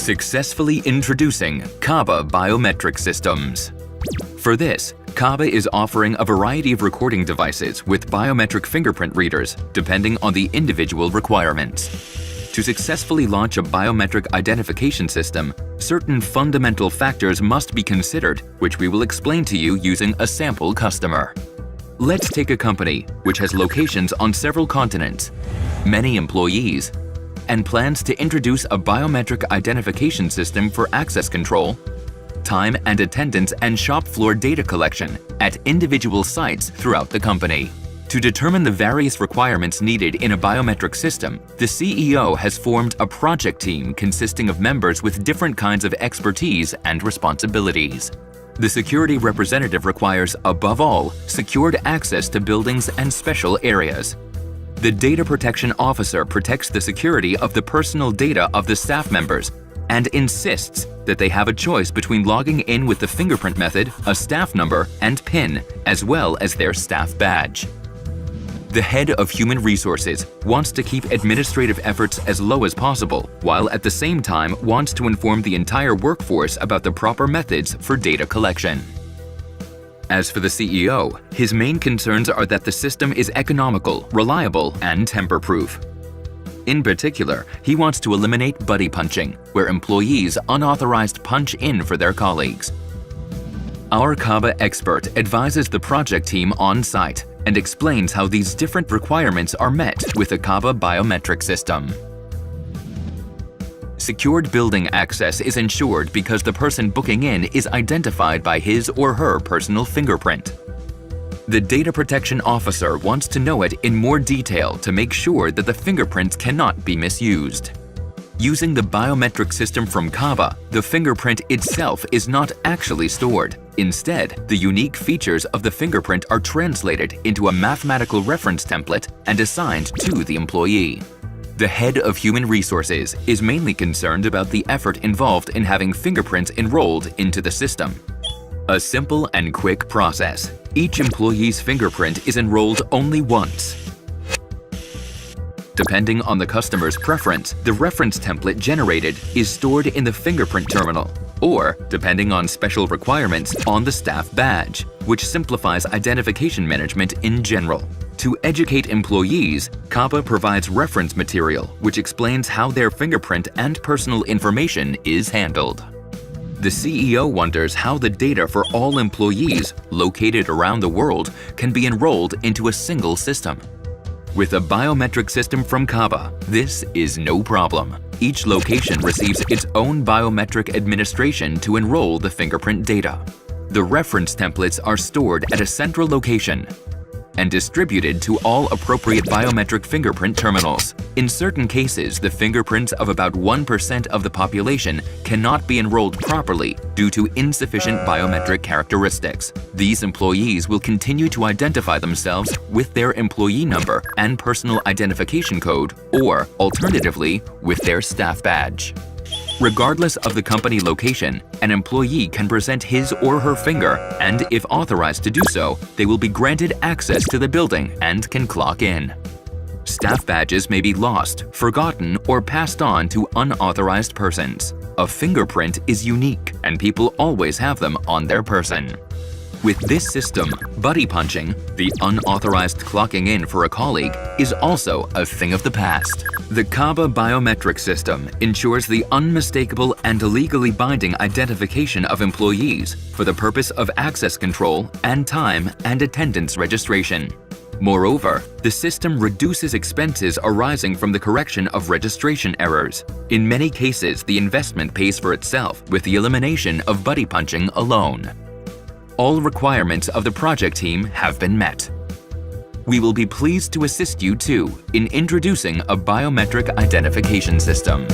Successfully introducing Kaba Biometric Systems. For this, Kaba is offering a variety of recording devices with biometric fingerprint readers, depending on the individual requirements. To successfully launch a biometric identification system, certain fundamental factors must be considered, which we will explain to you using a sample customer. Let's take a company which has locations on several continents, many employees, and plans to introduce a biometric identification system for access control, time and attendance, and shop floor data collection at individual sites throughout the company. To determine the various requirements needed in a biometric system, the CEO has formed a project team consisting of members with different kinds of expertise and responsibilities. The security representative requires, above all, secured access to buildings and special areas. The data protection officer protects the security of the personal data of the staff members and insists that they have a choice between logging in with the fingerprint method, a staff number, and PIN, as well as their staff badge. The head of human resources wants to keep administrative efforts as low as possible, while at the same time wants to inform the entire workforce about the proper methods for data collection. As for the CEO, his main concerns are that the system is economical, reliable, and tamper-proof. In particular, he wants to eliminate buddy punching, where employees unauthorized punch in for their colleagues. Our Kaba expert advises the project team on site and explains how these different requirements are met with the Kaba biometric system. Secured building access is ensured because the person booking in is identified by his or her personal fingerprint. The data protection officer wants to know it in more detail to make sure that the fingerprints cannot be misused. Using the biometric system from Kaba, the fingerprint itself is not actually stored. Instead, the unique features of the fingerprint are translated into a mathematical reference template and assigned to the employee. The head of human resources is mainly concerned about the effort involved in having fingerprints enrolled into the system. A simple and quick process. Each employee's fingerprint is enrolled only once. Depending on the customer's preference, the reference template generated is stored in the fingerprint terminal, or, depending on special requirements, on the staff badge, which simplifies identification management in general. To educate employees, Kaba provides reference material which explains how their fingerprint and personal information is handled. The CEO wonders how the data for all employees located around the world can be enrolled into a single system. With a biometric system from Kaba, this is no problem. Each location receives its own biometric administration to enroll the fingerprint data. The reference templates are stored at a central location and distributed to all appropriate biometric fingerprint terminals. In certain cases, the fingerprints of about 1% of the population cannot be enrolled properly due to insufficient biometric characteristics. These employees will continue to identify themselves with their employee number and personal identification code, or alternatively, with their staff badge. Regardless of the company location, an employee can present his or her finger, and if authorized to do so, they will be granted access to the building and can clock in. Staff badges may be lost, forgotten, or passed on to unauthorized persons. A fingerprint is unique, and people always have them on their person. With this system, buddy punching, the unauthorized clocking in for a colleague, is also a thing of the past. The Kaba biometric system ensures the unmistakable and legally binding identification of employees for the purpose of access control and time and attendance registration. Moreover, the system reduces expenses arising from the correction of registration errors. In many cases, the investment pays for itself with the elimination of buddy punching alone. All requirements of the project team have been met. We will be pleased to assist you too in introducing a biometric identification system.